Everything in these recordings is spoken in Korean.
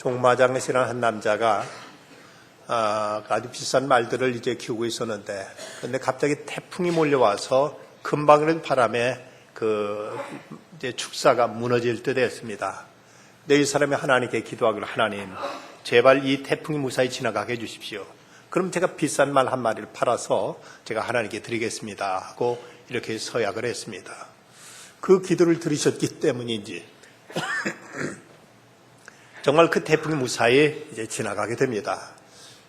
송마장이라는 한 남자가 아주 비싼 말들을 이제 키우고 있었는데, 근데 갑자기 태풍이 몰려와서 금방 바람에 이제 축사가 무너질 듯 했습니다. 근데 이 사람이 하나님께 기도하기를, 하나님, 제발 이 태풍이 무사히 지나가게 해주십시오. 그럼 제가 비싼 말 한 마리를 팔아서 제가 하나님께 드리겠습니다 하고 이렇게 서약을 했습니다. 그 기도를 들으셨기 때문인지 정말 그 태풍이 무사히 이제 지나가게 됩니다.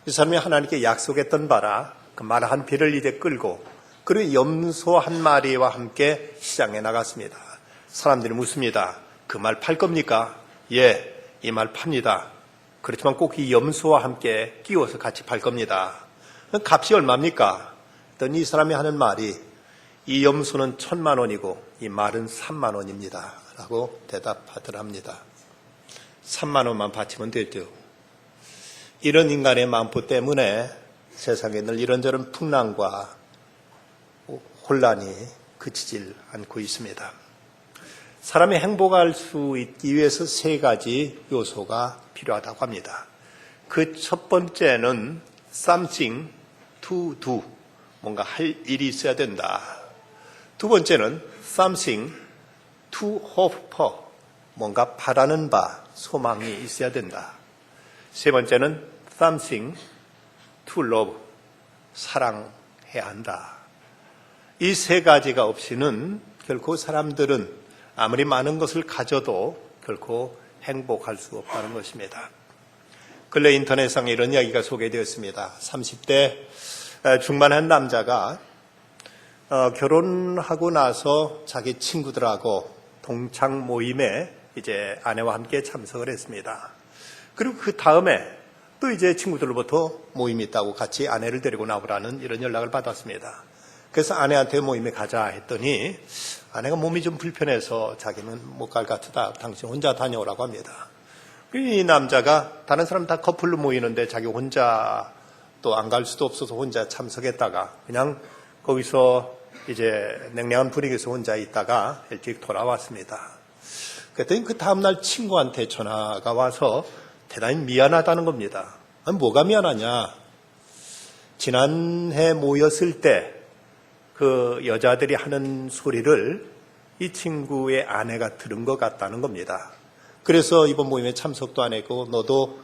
이 사람이 하나님께 약속했던 바라 그 말 한 피를 이제 끌고, 그리고 염소 한 마리와 함께 시장에 나갔습니다. 사람들이 묻습니다. 그 말 팔 겁니까? 예, 이 말 팝니다. 그렇지만 꼭 이 염소와 함께 끼워서 같이 팔 겁니다. 값이 얼마입니까? 했더니 이 사람이 하는 말이, 이 염소는 1,000만 원이고 이 말은 3만 원입니다 라고 대답하더랍니다. 3만 원만 바치면 되죠. 이런 인간의 만포 때문에 세상에 늘 이런저런 풍랑과 혼란이 그치질 않고 있습니다. 사람이 행복할 수 있기 위해서 3가지 요소가 필요하다고 합니다. 그 첫 번째는 something to do, 뭔가 할 일이 있어야 된다. 두 번째는 something to hope for, 뭔가 바라는 바, 소망이 있어야 된다. 세 번째는 something to love, 사랑해야 한다. 이 3가지가 없이는 결코 사람들은 아무리 많은 것을 가져도 결코 행복할 수 없다는 것입니다. 근래 인터넷상에 이런 이야기가 소개되었습니다. 30대 중반한 남자가 결혼하고 나서 자기 친구들하고 동창 모임에 이제 아내와 함께 참석을 했습니다. 그리고 그 다음에 또 이제 친구들로부터 모임이 있다고 같이 아내를 데리고 나오라는 이런 연락을 받았습니다. 그래서 아내한테 모임에 가자 했더니 아내가 몸이 좀 불편해서 자기는 못 갈 것 같다, 당신 혼자 다녀오라고 합니다. 이 남자가 다른 사람 다 커플로 모이는데 자기 혼자 또 안 갈 수도 없어서 혼자 참석했다가 그냥 거기서 이제 냉랭한 분위기에서 혼자 있다가 일찍 돌아왔습니다. 그랬더니 그 다음날 친구한테 전화가 와서 대단히 미안하다는 겁니다. 아니, 뭐가 미안하냐? 지난해 모였을 때 그 여자들이 하는 소리를 이 친구의 아내가 들은 것 같다는 겁니다. 그래서 이번 모임에 참석도 안 했고 너도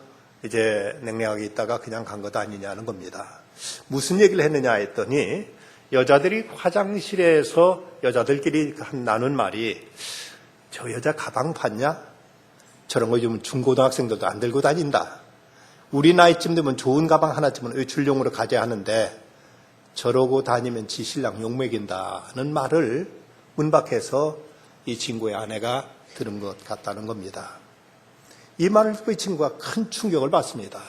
이제 냉랭하게 있다가 그냥 간 것 아니냐는 겁니다. 무슨 얘기를 했느냐 했더니 여자들이 화장실에서 여자들끼리 나눈 말이, 저 여자 가방 봤냐? 저런 거 요즘 중고등학생들도 안 들고 다닌다. 우리 나이쯤 되면 좋은 가방 하나쯤은 외출용으로 가져야 하는데 저러고 다니면 지 신랑 욕먹인다는 말을 문 밖에서 이 친구의 아내가 들은 것 같다는 겁니다. 이 말을 듣고 이 친구가 큰 충격을 받습니다.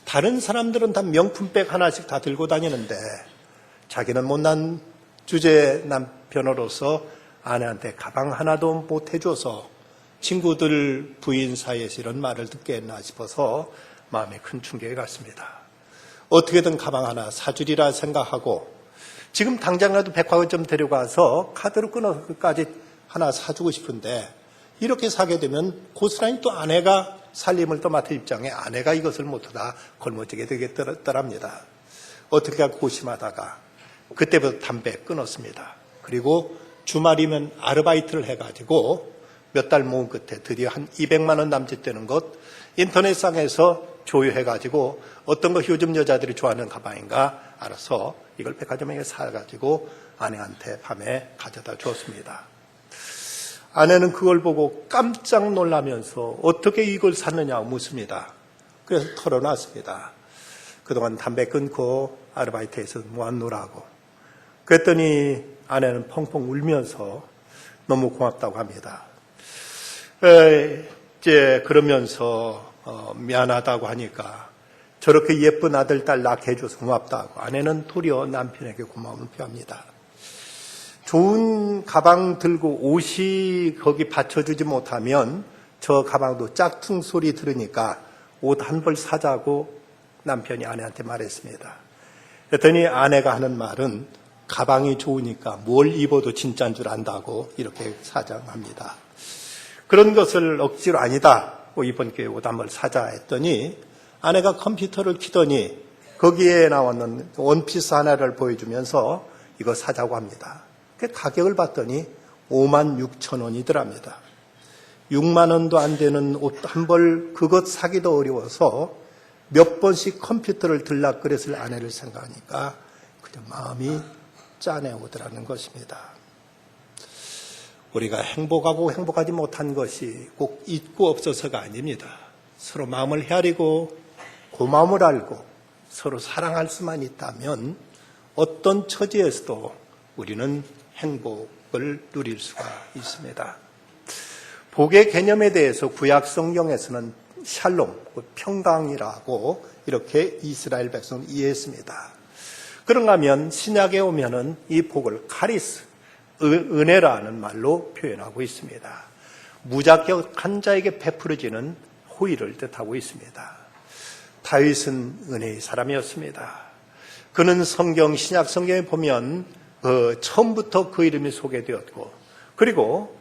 다른 사람들은 다 명품백 하나씩 다 들고 다니는데 자기는 못난 주제 남편으로서 아내한테 가방 하나도 못 해줘서 친구들 부인 사이에서 이런 말을 듣게 했나 싶어서 마음에 큰 충격이 갔습니다. 어떻게든 가방 하나 사주리라 생각하고 지금 당장이라도 백화점 데려가서 카드로 끊어서까지 하나 사주고 싶은데 이렇게 사게 되면 고스란히 또 아내가 살림을 또 맡을 입장에 아내가 이것을 못하다 걸머지게 되겠더랍니다. 어떻게 하고 고심하다가 그때부터 담배 끊었습니다. 그리고 주말이면 아르바이트를 해가지고 몇 달 모은 끝에 드디어 한 200만 원 남짓 되는 것 인터넷상에서 조회해가지고 어떤 거 요즘 여자들이 좋아하는 가방인가 알아서 이걸 백화점에 사가지고 아내한테 밤에 가져다 주었습니다. 아내는 그걸 보고 깜짝 놀라면서 어떻게 이걸 샀느냐고 묻습니다. 그래서 털어놨습니다. 그동안 담배 끊고 아르바이트에서 무한노라고. 그랬더니 아내는 펑펑 울면서 너무 고맙다고 합니다. 이제 그러면서 미안하다고 하니까 저렇게 예쁜 아들, 딸 낳게 해줘서 고맙다고 아내는 도리어 남편에게 고마움을 표합니다. 좋은 가방 들고 옷이 거기 받쳐주지 못하면 저 가방도 짝퉁 소리 들으니까 옷 한 벌 사자고 남편이 아내한테 말했습니다. 그랬더니 아내가 하는 말은 가방이 좋으니까 뭘 입어도 진짜인 줄 안다고 이렇게 사정합니다. 그런 것을 억지로 아니다. 이번 교회 옷 한벌 사자 했더니 아내가 컴퓨터를 키더니 거기에 나왔는 원피스 하나를 보여주면서 이거 사자고 합니다. 그 가격을 봤더니 56,000원이더랍니다. 6만 원도 안 되는 옷 한 벌 그것 사기도 어려워서 몇 번씩 컴퓨터를 들락거렸을 아내를 생각하니까 그저 마음이 짠해오더라는 것입니다. 우리가 행복하고 행복하지 못한 것이 꼭 있고 없어서가 아닙니다. 서로 마음을 헤아리고 고마움을 알고 서로 사랑할 수만 있다면 어떤 처지에서도 우리는 행복을 누릴 수가 있습니다. 복의 개념에 대해서 구약 성경에서는 샬롬, 평강이라고 이렇게 이스라엘 백성을 이해했습니다. 그런가 하면 신약에 오면은 이 복을 카리스, 은혜라는 말로 표현하고 있습니다. 무자격한 자에게 베풀어지는 호의를 뜻하고 있습니다. 다윗은 은혜의 사람이었습니다. 그는 신약 성경에 보면 처음부터 그 이름이 소개되었고 그리고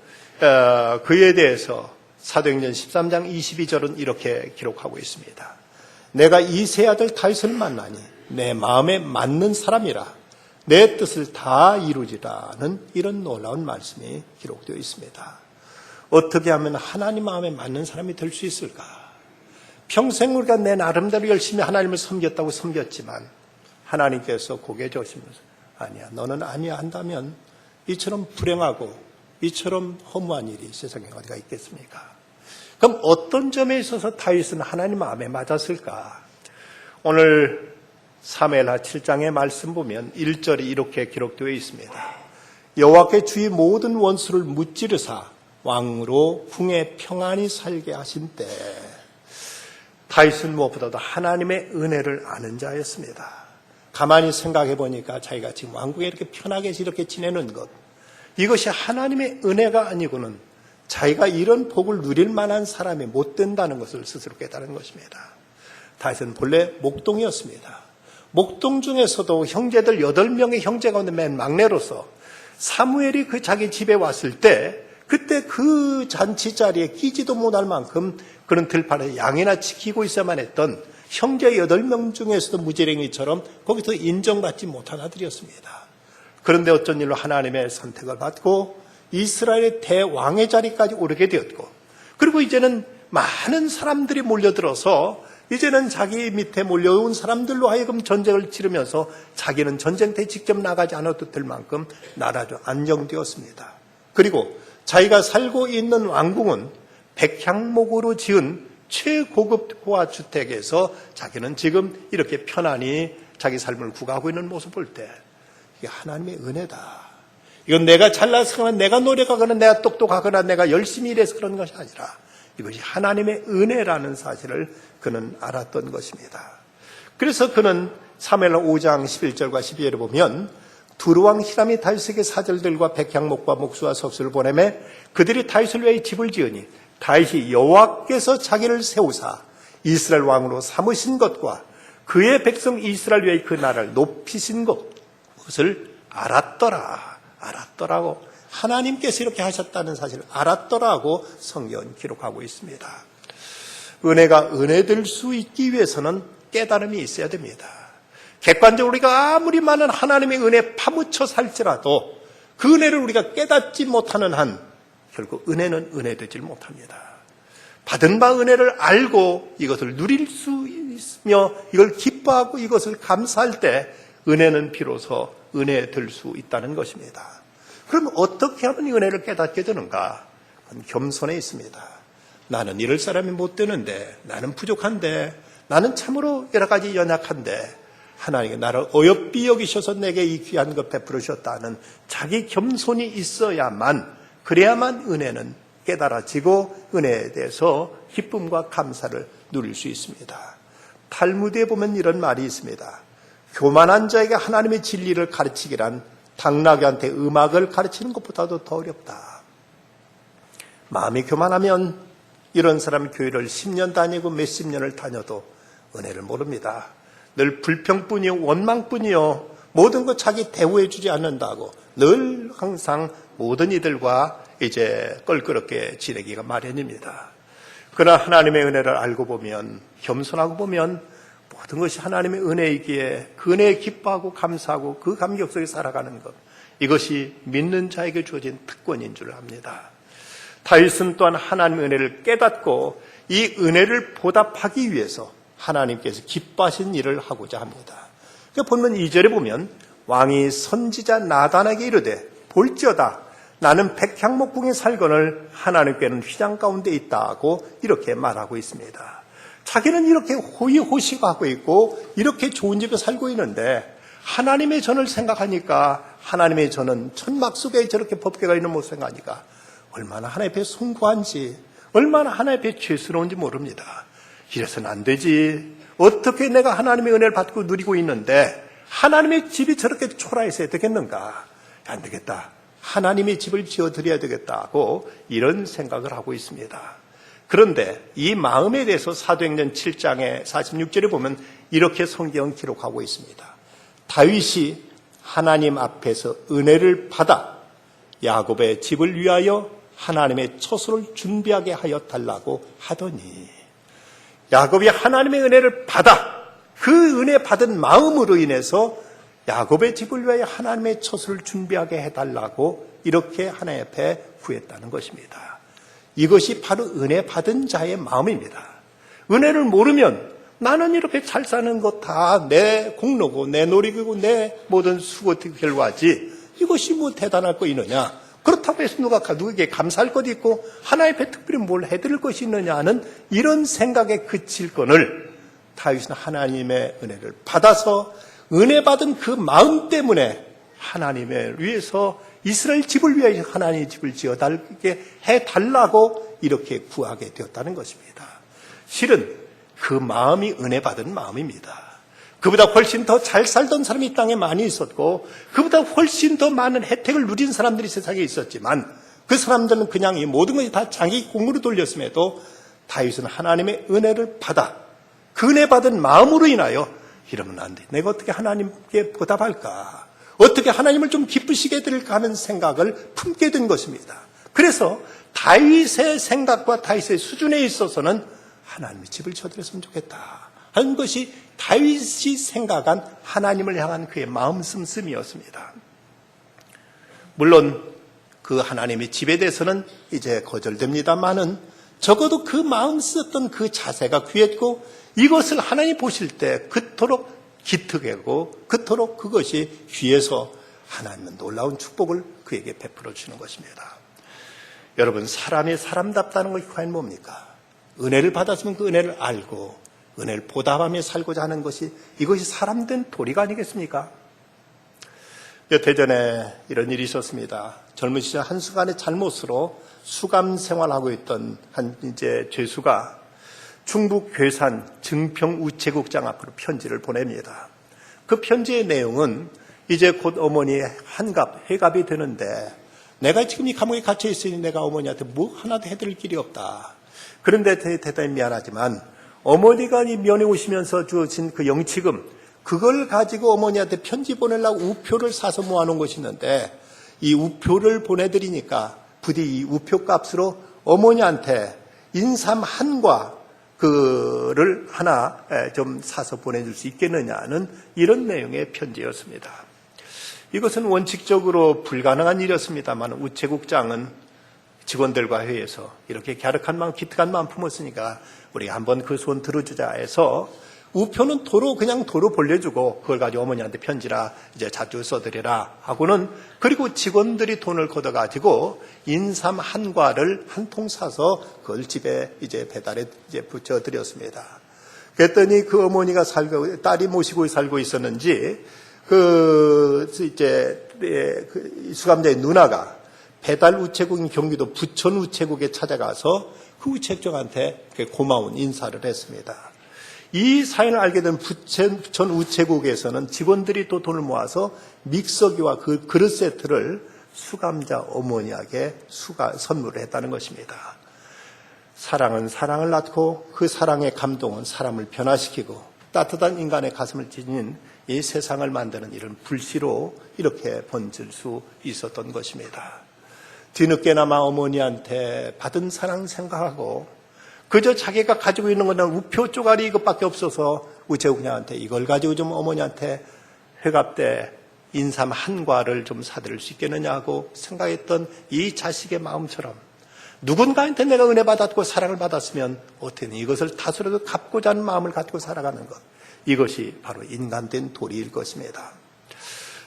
그에 대해서 사도행전 13장 22절은 이렇게 기록하고 있습니다. 내가 이세 아들 다윗을 만나니 내 마음에 맞는 사람이라 내 뜻을 다 이루지라는 이런 놀라운 말씀이 기록되어 있습니다. 어떻게 하면 하나님 마음에 맞는 사람이 될 수 있을까? 평생 우리가 내 나름대로 열심히 하나님을 섬겼다고 섬겼지만 하나님께서 고개 저으시면서 아니야, 너는 아니야 한다면 이처럼 불행하고 이처럼 허무한 일이 세상에 어디가 있겠습니까? 그럼 어떤 점에 있어서 다윗은 하나님 마음에 맞았을까? 오늘 사무엘하 7장의 말씀 보면 1절이 이렇게 기록되어 있습니다. 여호와께 주의 모든 원수를 무찌르사 왕으로 궁에 평안히 살게 하신 때 다윗은 무엇보다도 하나님의 은혜를 아는 자였습니다. 가만히 생각해 보니까 자기가 지금 왕궁에 이렇게 편하게 이렇게 지내는 것, 이것이 하나님의 은혜가 아니고는 자기가 이런 복을 누릴 만한 사람이 못 된다는 것을 스스로 깨달은 것입니다. 다윗은 본래 목동이었습니다. 목동 중에서도 형제들 8명의 형제 가운데 맨 막내로서 사무엘이 그 자기 집에 왔을 때 그때 그 잔치 자리에 끼지도 못할 만큼 그런 들판에 양이나 지키고 있어야만 했던 형제 8명 중에서도 무지랭이처럼 거기서 인정받지 못한 아들이었습니다. 그런데 어쩐 일로 하나님의 선택을 받고 이스라엘의 대왕의 자리까지 오르게 되었고 그리고 이제는 많은 사람들이 몰려들어서 이제는 자기 밑에 몰려온 사람들로 하여금 전쟁을 치르면서 자기는 전쟁터에 직접 나가지 않아도 될 만큼 나라도 안정되었습니다. 그리고 자기가 살고 있는 왕궁은 백향목으로 지은 최고급 호화주택에서 자기는 지금 이렇게 편안히 자기 삶을 구가하고 있는 모습을 볼 때 이게 하나님의 은혜다. 이건 내가 잘나서거나 내가 노력하거나 내가 똑똑하거나 내가 열심히 일해서 그런 것이 아니라 이것이 하나님의 은혜라는 사실을 그는 알았던 것입니다. 그래서 그는 사무엘하 5장 11절과 12절을 보면 두루왕 히람이 다윗에게 사절들과 백향목과 목수와 석수를 보내매 그들이 다윗을 위해 집을 지으니 다윗이 여호와께서 자기를 세우사 이스라엘 왕으로 삼으신 것과 그의 백성 이스라엘 위해 그 나라를 높이신 것을 알았더라고 하나님께서 이렇게 하셨다는 사실을 알았더라고 성경은 기록하고 있습니다. 은혜가 은혜될 수 있기 위해서는 깨달음이 있어야 됩니다. 객관적으로 우리가 아무리 많은 하나님의 은혜에 파묻혀 살지라도 그 은혜를 우리가 깨닫지 못하는 한 결국 은혜는 은혜되질 못합니다. 받은 바 은혜를 알고 이것을 누릴 수 있으며 이걸 기뻐하고 이것을 감사할 때 은혜는 비로소 은혜될 수 있다는 것입니다. 그럼 어떻게 하면 이 은혜를 깨닫게 되는가? 그건 겸손에 있습니다. 나는 이럴 사람이 못 되는데, 나는 부족한데, 나는 참으로 여러 가지 연약한데 하나님이 나를 어여삐 여기셔서 내게 이 귀한 것 베풀으셨다는 자기 겸손이 있어야만, 그래야만 은혜는 깨달아지고 은혜에 대해서 기쁨과 감사를 누릴 수 있습니다. 탈무드에 보면 이런 말이 있습니다. 교만한 자에게 하나님의 진리를 가르치기란 당나귀한테 음악을 가르치는 것보다도 더 어렵다. 마음이 교만하면 이런 사람 교회를 10년 다니고 몇십 년을 다녀도 은혜를 모릅니다. 늘 불평뿐이요 원망뿐이요 모든 것 자기 대우해 주지 않는다고 늘 항상 모든 이들과 이제 껄끄럽게 지내기가 마련입니다. 그러나 하나님의 은혜를 알고 보면, 겸손하고 보면 모든 것이 하나님의 은혜이기에 그 은혜에 기뻐하고 감사하고 그 감격 속에 살아가는 것, 이것이 믿는 자에게 주어진 특권인 줄 압니다. 다윗은 또한 하나님의 은혜를 깨닫고 이 은혜를 보답하기 위해서 하나님께서 기뻐하신 일을 하고자 합니다. 본문 2절에 보면 왕이 선지자 나단에게 이르되 볼지어다 나는 백향목궁에 살거늘 하나님께는 휘장 가운데 있다고 이렇게 말하고 있습니다. 자기는 이렇게 호의호식하고 있고 이렇게 좋은 집에 살고 있는데 하나님의 전을 생각하니까, 하나님의 전은 천막 속에 저렇게 법궤가 있는 모습 생각하니까 얼마나 하나님 앞에 숭고한지, 얼마나 하나님 앞에 죄스러운지 모릅니다. 이래서는 안 되지. 어떻게 내가 하나님의 은혜를 받고 누리고 있는데 하나님의 집이 저렇게 초라해서 되겠는가? 안 되겠다. 하나님의 집을 지어드려야 되겠다고 이런 생각을 하고 있습니다. 그런데 이 마음에 대해서 사도행전 7장의 46절에 보면 이렇게 성경은 기록하고 있습니다. 다윗이 하나님 앞에서 은혜를 받아 야곱의 집을 위하여 하나님의 처소를 준비하게 하여 달라고 하더니, 야곱이 하나님의 은혜를 받아 그 은혜 받은 마음으로 인해서 야곱의 집을 위하여 하나님의 처소를 준비하게 해달라고 이렇게 하나님 앞에 구했다는 것입니다. 이것이 바로 은혜 받은 자의 마음입니다. 은혜를 모르면 나는 이렇게 잘 사는 것 다 내 공로고 내 노력이고 내 모든 수고 결과지, 이것이 뭐 대단할 거 있느냐, 그렇다고 해서 누구에게 감사할 것이 있고 하나님 앞에 특별히 뭘 해드릴 것이 있느냐 하는 이런 생각에 그칠 거를, 다윗은 하나님의 은혜를 받아서 은혜 받은 그 마음 때문에 하나님을 위해서 이스라엘 집을 위하여 하나님의 집을 지어달게 해달라고 이렇게 구하게 되었다는 것입니다. 실은 그 마음이 은혜 받은 마음입니다. 그보다 훨씬 더 잘 살던 사람이 이 땅에 많이 있었고 그보다 훨씬 더 많은 혜택을 누린 사람들이 세상에 있었지만 그 사람들은 그냥 이 모든 것이 다 자기 공으로 돌렸음에도 다윗은 하나님의 은혜를 받아 그 은혜 받은 마음으로 인하여 이러면 안 돼. 내가 어떻게 하나님께 보답할까? 어떻게 하나님을 좀 기쁘시게 해드릴까 하는 생각을 품게 된 것입니다. 그래서 다윗의 생각과 다윗의 수준에 있어서는 하나님의 집을 쳐드렸으면 좋겠다 하는 것이 다윗이 생각한 하나님을 향한 그의 마음 씀씀이었습니다. 물론 그 하나님의 집에 대해서는 이제 거절됩니다만은 적어도 그 마음 썼던 그 자세가 귀했고 이것을 하나님 보실 때 그토록 기특하고 그토록 그것이 귀해서 하나님은 놀라운 축복을 그에게 베풀어 주는 것입니다. 여러분, 사람이 사람답다는 것이 과연 뭡니까? 은혜를 받았으면 그 은혜를 알고 은혜를 보답하며 살고자 하는 것이, 이것이 사람된 도리가 아니겠습니까? 몇 해 전에 이런 일이 있었습니다. 젊은 시절 한순간의 잘못으로 수감 생활하고 있던 한 이제 죄수가 충북 괴산 증평 우체국장 앞으로 편지를 보냅니다. 그 편지의 내용은 이제 곧 어머니의 회갑이 되는데 내가 지금 이 감옥에 갇혀 있으니 내가 어머니한테 뭐 하나도 해드릴 길이 없다. 그런데 대단히 미안하지만 어머니가 이 면회 오시면서 주어진 그 영치금, 그걸 가지고 어머니한테 편지 보내려고 우표를 사서 모아놓은 것이 있는데 이 우표를 보내드리니까 부디 이 우표 값으로 어머니한테 인삼 한과 그를 하나 좀 사서 보내줄 수 있겠느냐는 이런 내용의 편지였습니다. 이것은 원칙적으로 불가능한 일이었습니다만 우체국장은 직원들과 회의해서 이렇게 갸륵한 마음, 기특한 마음 품었으니까 우리가 한번 그 소원 들어주자 해서 우표는 그냥 도로 벌려주고 그걸 가지고 어머니한테 편지라 이제 자주 써드리라 하고는, 그리고 직원들이 돈을 걷어가지고 인삼 한과를 한 통 사서 그걸 집에 이제 배달에 이제 붙여드렸습니다. 그랬더니 그 어머니가 딸이 모시고 살고 있었는지 그 수감자의 누나가 배달 우체국인 경기도 부천 우체국에 찾아가서 그 우체국장한테 고마운 인사를 했습니다. 이 사연을 알게 된 부천 우체국에서는 직원들이 또 돈을 모아서 믹서기와 그 그릇 세트를 수감자 어머니에게 선물을 했다는 것입니다. 사랑은 사랑을 낳고 그 사랑의 감동은 사람을 변화시키고 따뜻한 인간의 가슴을 지닌 이 세상을 만드는 이런 불씨로 이렇게 번질 수 있었던 것입니다. 뒤늦게나마 어머니한테 받은 사랑 생각하고 그저 자기가 가지고 있는 거는 우표 쪼가리 이것밖에 없어서 우체국장한테 이걸 가지고 좀 어머니한테 회갑 때 인삼 한 과를 좀 사드릴 수 있겠느냐고 생각했던 이 자식의 마음처럼 누군가한테 내가 은혜 받았고 사랑을 받았으면 어떻게 이것을 다소라도 갚고자 하는 마음을 갖고 살아가는 것, 이것이 바로 인간된 도리일 것입니다.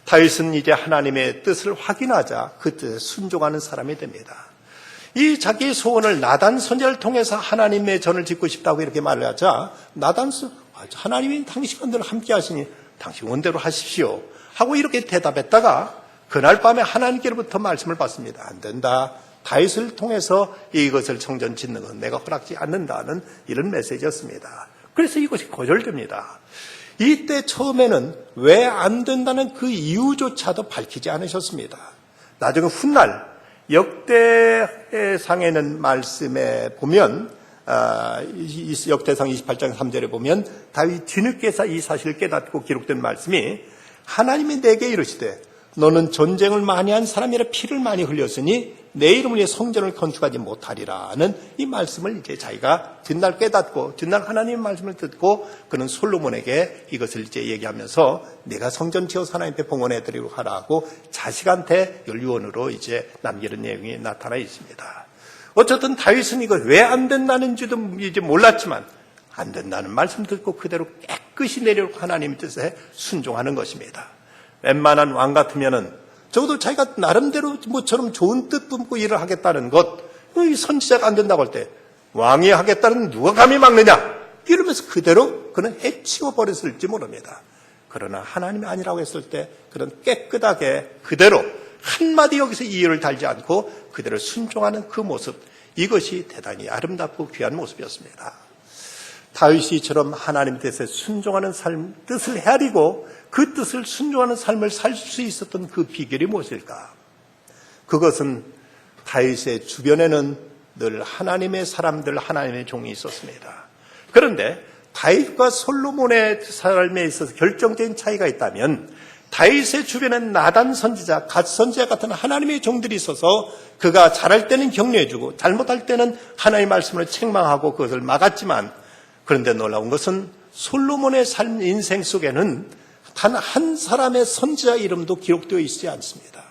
다윗은 이제 하나님의 뜻을 확인하자 그 뜻에 순종하는 사람이 됩니다. 이 자기의 소원을 나단 선지자를 통해서 하나님의 전을 짓고 싶다고 이렇게 말을 하자 하나님이 당신과 늘 함께 하시니 당신 원대로 하십시오 하고 이렇게 대답했다가 그날 밤에 하나님께로부터 말씀을 받습니다. 안 된다. 다윗을 통해서 이것을 성전 짓는 건 내가 허락지 않는다는 이런 메시지였습니다. 그래서 이것이 거절됩니다. 이때 처음에는 왜 안 된다는 그 이유조차도 밝히지 않으셨습니다. 나중에 훗날 역대상에는 말씀에 보면 역대상 28장 3절에 보면 다윗 뒤늦게서 이 사실을 깨닫고 기록된 말씀이 하나님이 내게 이르시되 너는 전쟁을 많이 한 사람이라 피를 많이 흘렸으니 내 이름을 위해 성전을 건축하지 못하리라는 이 말씀을 이제 자기가 뒷날 깨닫고 뒷날 하나님의 말씀을 듣고 그는 솔로몬에게 이것을 이제 얘기하면서 내가 성전 지어서 하나님께 봉헌해드리고 하라고 자식한테 연유언으로 이제 남기는 내용이 나타나 있습니다. 어쨌든 다윗은 이거 왜 안 된다는지도 이제 몰랐지만 안 된다는 말씀 듣고 그대로 깨끗이 내려놓고 하나님의 뜻에 순종하는 것입니다. 웬만한 왕 같으면은 적어도 자기가 나름대로 뭐처럼 좋은 뜻 품고 일을 하겠다는 것, 이 선지자가 안 된다고 할 때 왕이 하겠다는 누가 감히 막느냐 이러면서 그대로 그는 해치워 버렸을지 모릅니다. 그러나 하나님이 아니라고 했을 때 그는 깨끗하게 그대로 한마디 여기서 이유를 달지 않고 그대로 순종하는 그 모습, 이것이 대단히 아름답고 귀한 모습이었습니다. 다윗이 이처럼 하나님 뜻에 순종하는 삶, 뜻을 헤아리고 그 뜻을 순종하는 삶을 살 수 있었던 그 비결이 무엇일까? 그것은 다윗의 주변에는 늘 하나님의 사람들, 하나님의 종이 있었습니다. 그런데 다윗과 솔로몬의 삶에 있어서 결정적인 차이가 있다면 다윗의 주변엔 나단 선지자, 갓 선지자 같은 하나님의 종들이 있어서 그가 잘할 때는 격려해주고 잘못할 때는 하나님의 말씀을 책망하고 그것을 막았지만 그런데 놀라운 것은 솔로몬의 삶 인생 속에는 단 한 사람의 선지자 이름도 기록되어 있지 않습니다.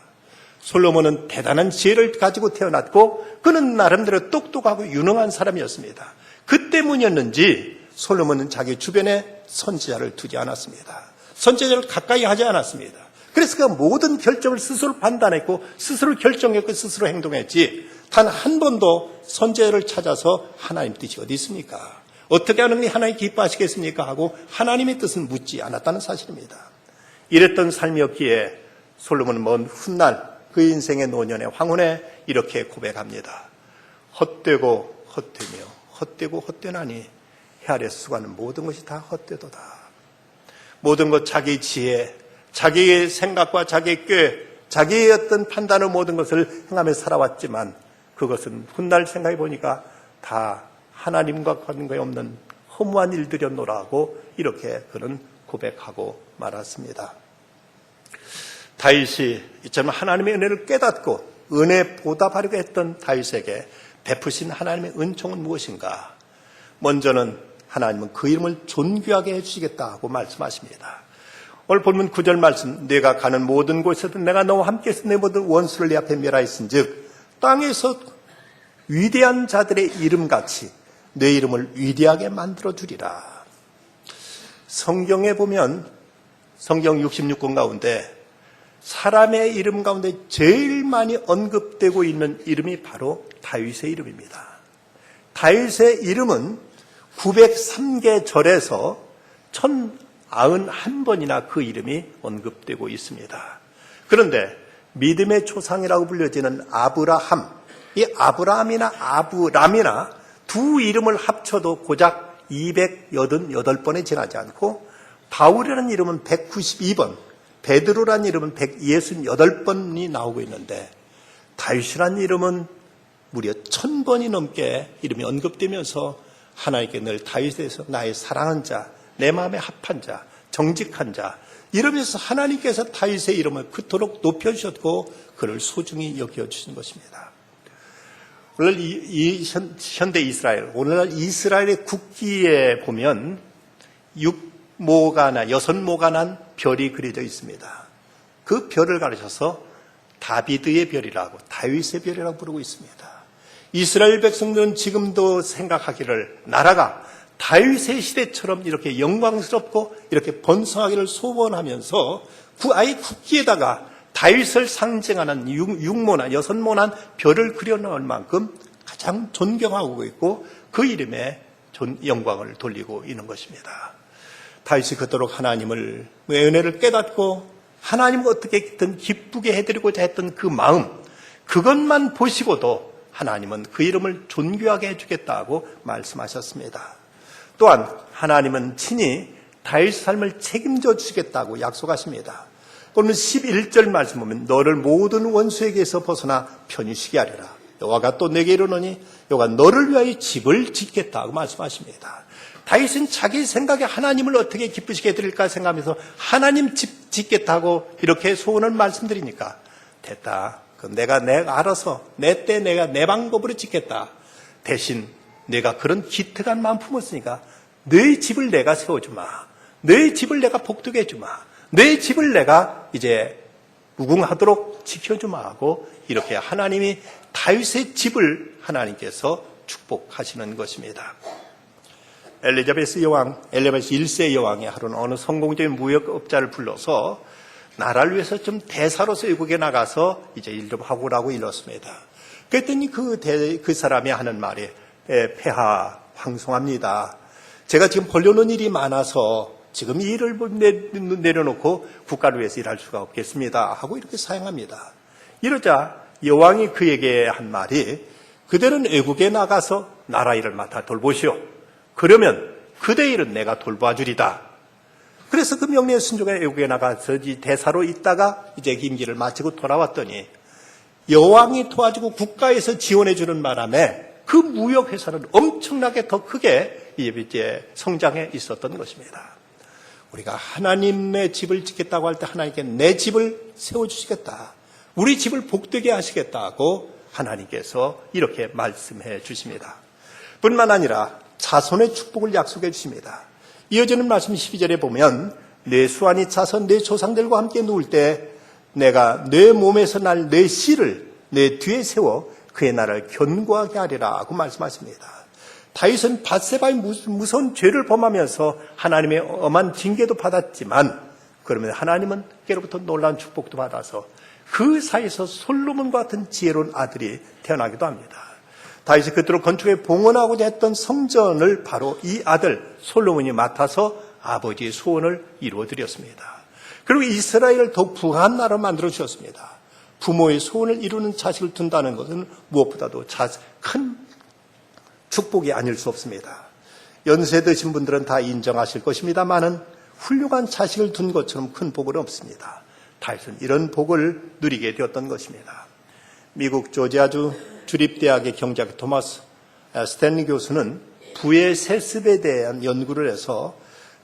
솔로몬은 대단한 지혜를 가지고 태어났고 그는 나름대로 똑똑하고 유능한 사람이었습니다. 그 때문이었는지 솔로몬은 자기 주변에 선지자를 두지 않았습니다. 선지자를 가까이 하지 않았습니다. 그래서 그 모든 결정을 스스로 판단했고 스스로 결정했고 스스로 행동했지 단 한 번도 선지자를 찾아서 하나님 뜻이 어디 있습니까? 어떻게 하는 게 하나님 기뻐하시겠습니까? 하고 하나님의 뜻은 묻지 않았다는 사실입니다. 이랬던 삶이었기에 솔로몬은 먼 훗날 그 인생의 노년의 황혼에 이렇게 고백합니다. 헛되고 헛되며 헛되고 헛되나니 해 아래서 수고하는 모든 것이 다 헛되도다. 모든 것 자기 지혜, 자기의 생각과 자기의 꾀, 자기의 어떤 판단을 모든 것을 행하며 살아왔지만 그것은 훗날 생각해 보니까 다 하나님과 관계 없는 허무한 일들이었노라 하고 이렇게 그는 고백하고 말았습니다. 다윗이 이처럼 하나님의 은혜를 깨닫고 은혜 보답하려고 했던 다윗에게 베푸신 하나님의 은총은 무엇인가? 먼저는 하나님은 그 이름을 존귀하게 해주시겠다 하고 말씀하십니다. 오늘 보면 9절 말씀, 내가 가는 모든 곳에서 내가 너와 함께해서 내 모든 원수를 내 앞에 멸하였은 즉 땅에서 위대한 자들의 이름같이 내 이름을 위대하게 만들어 주리라. 성경에 보면 성경 66권 가운데 사람의 이름 가운데 제일 많이 언급되고 있는 이름이 바로 다윗의 이름입니다. 다윗의 이름은 903개 절에서 1091번이나 그 이름이 언급되고 있습니다. 그런데 믿음의 조상이라고 불려지는 아브라함, 이 아브라함이나 아브람이나 두 이름을 합쳐도 고작 288번에 지나지 않고 바울이라는 이름은 192번, 베드로라는 이름은 168번이 나오고 있는데 다윗이라는 이름은 무려 1000번이 넘게 이름이 언급되면서 하나님께 늘 다윗에 대해서 나의 사랑하는 자, 내 마음에 합한 자, 정직한 자 이러면서 하나님께서 다윗의 이름을 그토록 높여주셨고 그를 소중히 여겨주신 것입니다. 오늘 현대 이스라엘, 오늘날 이스라엘의 국기에 보면 6모가나 6모가난 별이 그려져 있습니다. 그 별을 가르쳐서 다비드의 별이라고, 다윗의 별이라고 부르고 있습니다. 이스라엘 백성들은 지금도 생각하기를 나라가 다윗의 시대처럼 이렇게 영광스럽고 이렇게 번성하기를 소원하면서 아예 국기에다가 다윗을 상징하는 6모나 6모난 별을 그려놓을 만큼 가장 존경하고 있고 그 이름에 영광을 돌리고 있는 것입니다. 다윗이 그토록 하나님을 은혜를 깨닫고 하나님을 어떻게든 기쁘게 해드리고자 했던 그 마음, 그것만 보시고도 하나님은 그 이름을 존귀하게 해주겠다고 말씀하셨습니다. 또한 하나님은 친히 다윗의 삶을 책임져 주시겠다고 약속하십니다. 오늘 11절 말씀 보면 너를 모든 원수에게서 벗어나 편히 쉬게 하리라. 여호와가 또 내게 이르노니 여호와가 너를 위하여 집을 짓겠다고 말씀하십니다. 다윗은 자기 생각에 하나님을 어떻게 기쁘시게 해드릴까 생각하면서 하나님 집 짓겠다고 이렇게 소원을 말씀드리니까 됐다. 내가 알아서 내 때 내가 내 방법으로 짓겠다. 대신 내가 그런 기특한 마음 품었으니까 너의 집을 내가 세워주마. 너의 집을 내가 복되게 해주마. 너의 집을 내가 이제 무궁하도록 지켜주마 하고 이렇게 하나님이 다윗의 집을 하나님께서 축복하시는 것입니다. 엘리자베스 1세 여왕이 하루는 어느 성공적인 무역업자를 불러서 나라를 위해서 좀 대사로서 외국에 나가서 이제 일 좀 하고 오라고 일렀습니다. 그랬더니 그 사람이 하는 말이 폐하 황송합니다. 제가 지금 벌려놓은 일이 많아서 지금 이 일을 내려놓고 국가를 위해서 일할 수가 없겠습니다 하고 이렇게 사양합니다. 이러자 여왕이 그에게 한 말이 그대는 외국에 나가서 나라 일을 맡아 돌보시오. 그러면 그대 일은 내가 돌봐주리다. 그래서 그 명령에 순종해 외국에 나가서 대사로 있다가 이제 임기를 마치고 돌아왔더니 여왕이 도와주고 국가에서 지원해주는 바람에 그 무역회사는 엄청나게 더 크게 이제 성장해 있었던 것입니다. 우리가 하나님의 집을 짓겠다고 할 때 하나님께 내 집을 세워주시겠다. 우리 집을 복되게 하시겠다고 하나님께서 이렇게 말씀해 주십니다. 뿐만 아니라 자손의 축복을 약속해 주십니다. 이어지는 말씀 12절에 보면 내 수완이 차서 내 조상들과 함께 누울 때 내가 내 몸에서 날 내 씨를 내 뒤에 세워 그의 나라를 견고하게 하리라 하고 말씀하십니다. 다윗은 밧세바의 무서운 죄를 범하면서 하나님의 엄한 징계도 받았지만 그러면 하나님은 그로부터 놀라운 축복도 받아서 그 사이에서 솔로몬과 같은 지혜로운 아들이 태어나기도 합니다. 다윗이 그토록 건축에 봉헌하고자 했던 성전을 바로 이 아들 솔로몬이 맡아서 아버지의 소원을 이루어드렸습니다. 그리고 이스라엘을 더욱 부한 나라로 만들어 주셨습니다. 부모의 소원을 이루는 자식을 둔다는 것은 무엇보다도 큰 축복이 아닐 수 없습니다. 연세 드신 분들은 다 인정하실 것입니다만은 훌륭한 자식을 둔 것처럼 큰 복은 없습니다. 다윗은 이런 복을 누리게 되었던 것입니다. 미국 조지아주 주립대학의 경제학 토마스 스탠리 교수는 부의 세습에 대한 연구를 해서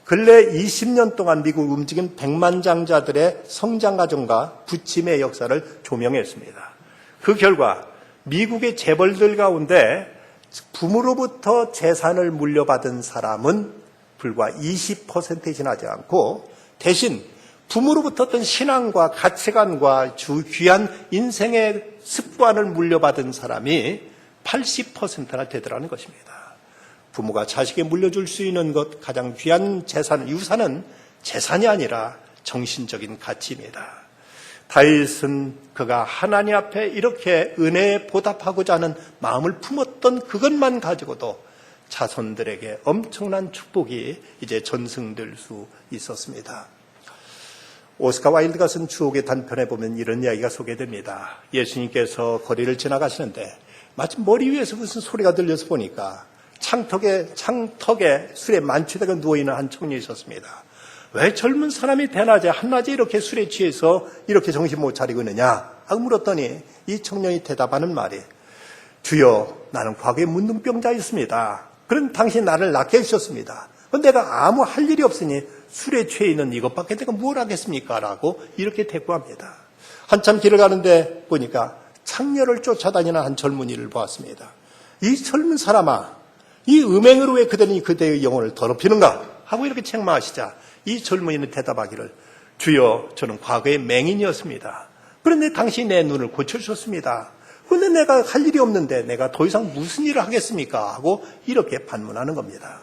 근래 20년 동안 미국 움직인 백만장자들의 성장 과정과 부침의 역사를 조명했습니다. 그 결과 미국의 재벌들 가운데 부모로부터 재산을 물려받은 사람은 불과 20%에 지나지 않고 대신 부모로부터 어떤 신앙과 가치관과 귀한 인생의 습관을 물려받은 사람이 80%나 되더라는 것입니다. 부모가 자식에게 물려줄 수 있는 것 가장 귀한 재산, 유산은 재산이 아니라 정신적인 가치입니다. 다윗은 그가 하나님 앞에 이렇게 은혜에 보답하고자 하는 마음을 품었던 그것만 가지고도 자손들에게 엄청난 축복이 이제 전승될 수 있었습니다. 오스카 와일드가 쓴 추억의 단편에 보면 이런 이야기가 소개됩니다. 예수님께서 거리를 지나가시는데 마침 머리 위에서 무슨 소리가 들려서 보니까 창턱에 술에 만취되어 누워있는 한 청년이 있었습니다. 왜 젊은 사람이 대낮에 한낮에 이렇게 술에 취해서 이렇게 정신 못 차리고 있느냐 하고 물었더니 이 청년이 대답하는 말이 주여 나는 과거에 문둥병자였습니다. 그런 당신이 나를 낫게 해주셨습니다. 내가 아무 할 일이 없으니 술에 취해 있는 이것밖에 내가 뭘 하겠습니까? 라고 이렇게 대꾸합니다. 한참 길을 가는데 보니까 창녀를 쫓아다니는 한 젊은이를 보았습니다. 이 젊은 사람아, 이 음행으로 왜 그대는 그대의 영혼을 더럽히는가? 하고 이렇게 책망하시자 이 젊은이는 대답하기를, 주여, 저는 과거에 맹인이었습니다. 그런데 당신이 내 눈을 고쳐주셨습니다. 그런데 내가 할 일이 없는데 내가 더 이상 무슨 일을 하겠습니까? 하고 이렇게 반문하는 겁니다.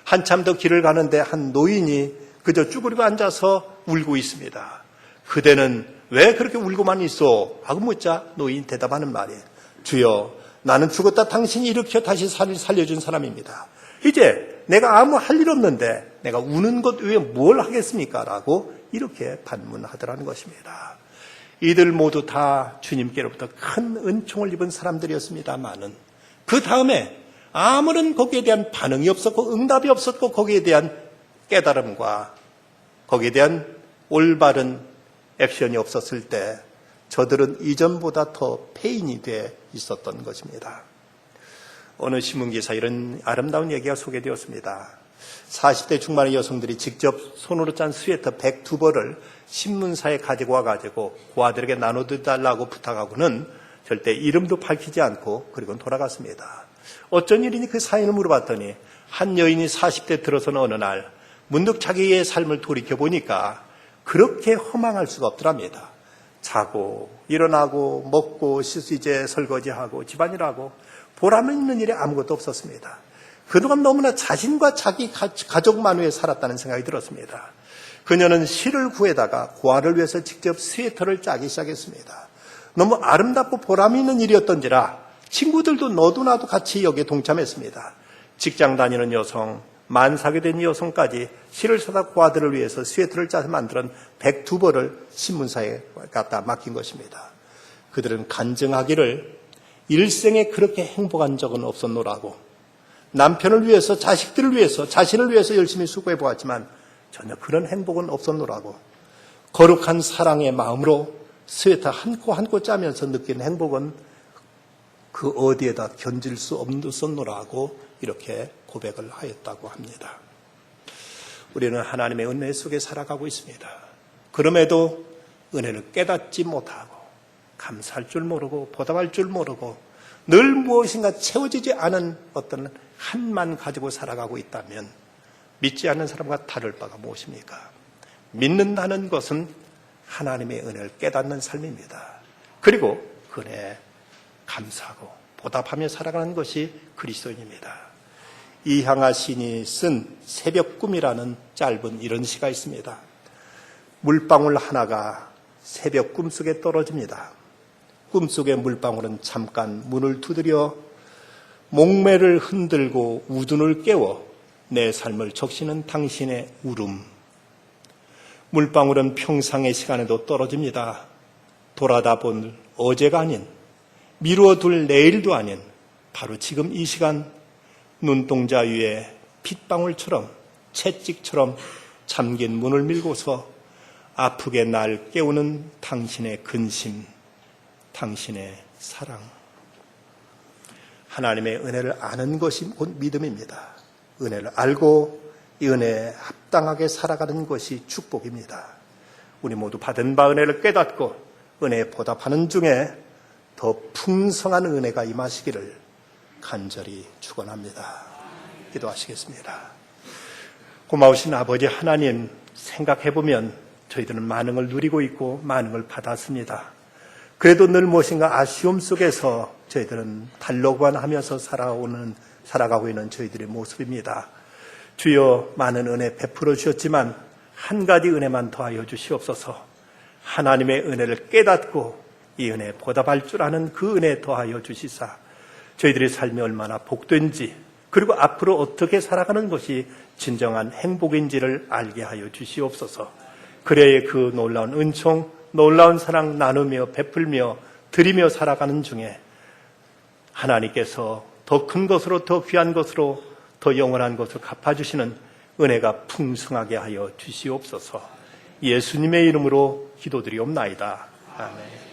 한참 더 길을 가는데 한 노인이 그저 쭈그리고 앉아서 울고 있습니다. 그대는 왜 그렇게 울고만 있어? 하고 묻자 노인이 대답하는 말이, 주여, 나는 죽었다 당신이 일으켜 다시 살려준 사람입니다. 이제 내가 아무 할 일 없는데 내가 우는 것 외에 뭘 하겠습니까? 라고 이렇게 반문하더라는 것입니다. 이들 모두 다 주님께로부터 큰 은총을 입은 사람들이었습니다만은 그 다음에 아무런 거기에 대한 반응이 없었고 응답이 없었고 거기에 대한 깨달음과 거기에 대한 올바른 액션이 없었을 때 저들은 이전보다 더 폐인이 돼 있었던 것입니다. 어느 신문기사 이런 아름다운 얘기가 소개되었습니다. 40대 중반의 여성들이 직접 손으로 짠 스웨터 102벌을 신문사에 가지고 와가지고 고아들에게 나눠달라고 부탁하고는 절대 이름도 밝히지 않고 그리고 돌아갔습니다. 어쩐 일이니 그 사연을 물어봤더니 한 여인이 40대 들어서는 어느 날 문득 자기의 삶을 돌이켜보니까 그렇게 허망할 수가 없더랍니다. 자고 일어나고 먹고 이제 설거지하고 집안일하고 보람 있는 일에 아무것도 없었습니다. 그동안 너무나 자신과 자기 가족만 위해 살았다는 생각이 들었습니다. 그녀는 실을 구해다가 고아를 위해서 직접 스웨터를 짜기 시작했습니다. 너무 아름답고 보람 있는 일이었던지라 친구들도 너도 나도 같이 여기에 동참했습니다. 직장 다니는 여성, 만삭이 된 여성까지 실을 사다 고아들을 위해서 스웨터를 짜서 만든 102벌을 신문사에 갖다 맡긴 것입니다. 그들은 간증하기를 일생에 그렇게 행복한 적은 없었노라고, 남편을 위해서, 자식들을 위해서, 자신을 위해서 열심히 수고해 보았지만 전혀 그런 행복은 없었노라고, 거룩한 사랑의 마음으로 스웨터 한 코 한 코 짜면서 느낀 행복은 그 어디에다 견질 수 없었노라고 이렇게 고백을 하였다고 합니다. 우리는 하나님의 은혜 속에 살아가고 있습니다. 그럼에도 은혜를 깨닫지 못하고 감사할 줄 모르고 보답할 줄 모르고 늘 무엇인가 채워지지 않은 어떤 한만 가지고 살아가고 있다면 믿지 않는 사람과 다를 바가 무엇입니까? 믿는다는 것은 하나님의 은혜를 깨닫는 삶입니다. 그리고 그 은혜에 감사하고 보답하며 살아가는 것이 그리스도인입니다. 이향하 시인이 쓴 새벽 꿈이라는 짧은 이런 시가 있습니다. 물방울 하나가 새벽 꿈속에 떨어집니다. 꿈속의 물방울은 잠깐 문을 두드려 목매를 흔들고 우둔을 깨워 내 삶을 적시는 당신의 울음. 물방울은 평상의 시간에도 떨어집니다. 돌아다 본 어제가 아닌, 미루어둘 내일도 아닌 바로 지금 이 시간 눈동자 위에 핏방울처럼 채찍처럼 잠긴 문을 밀고서 아프게 날 깨우는 당신의 근심, 당신의 사랑. 하나님의 은혜를 아는 것이 곧 믿음입니다. 은혜를 알고 이 은혜에 합당하게 살아가는 것이 축복입니다. 우리 모두 받은 바 은혜를 깨닫고 은혜에 보답하는 중에 더 풍성한 은혜가 임하시기를 간절히 축원합니다. 기도하시겠습니다. 고마우신 아버지 하나님, 생각해보면 저희들은 많은 걸 누리고 있고 많은 걸 받았습니다. 그래도 늘 무엇인가 아쉬움 속에서 저희들은 달러관 하면서 살아가고 있는 저희들의 모습입니다. 주여, 많은 은혜 베풀어 주셨지만 한 가지 은혜만 더하여 주시옵소서. 하나님의 은혜를 깨닫고 이 은혜에 보답할 줄 아는 그 은혜에 더하여 주시사 저희들의 삶이 얼마나 복된지, 그리고 앞으로 어떻게 살아가는 것이 진정한 행복인지를 알게 하여 주시옵소서. 그래야 그 놀라운 은총, 놀라운 사랑 나누며 베풀며 드리며 살아가는 중에 하나님께서 더 큰 것으로, 더 귀한 것으로, 더 영원한 것을 갚아주시는 은혜가 풍성하게 하여 주시옵소서. 예수님의 이름으로 기도드리옵나이다. 아멘.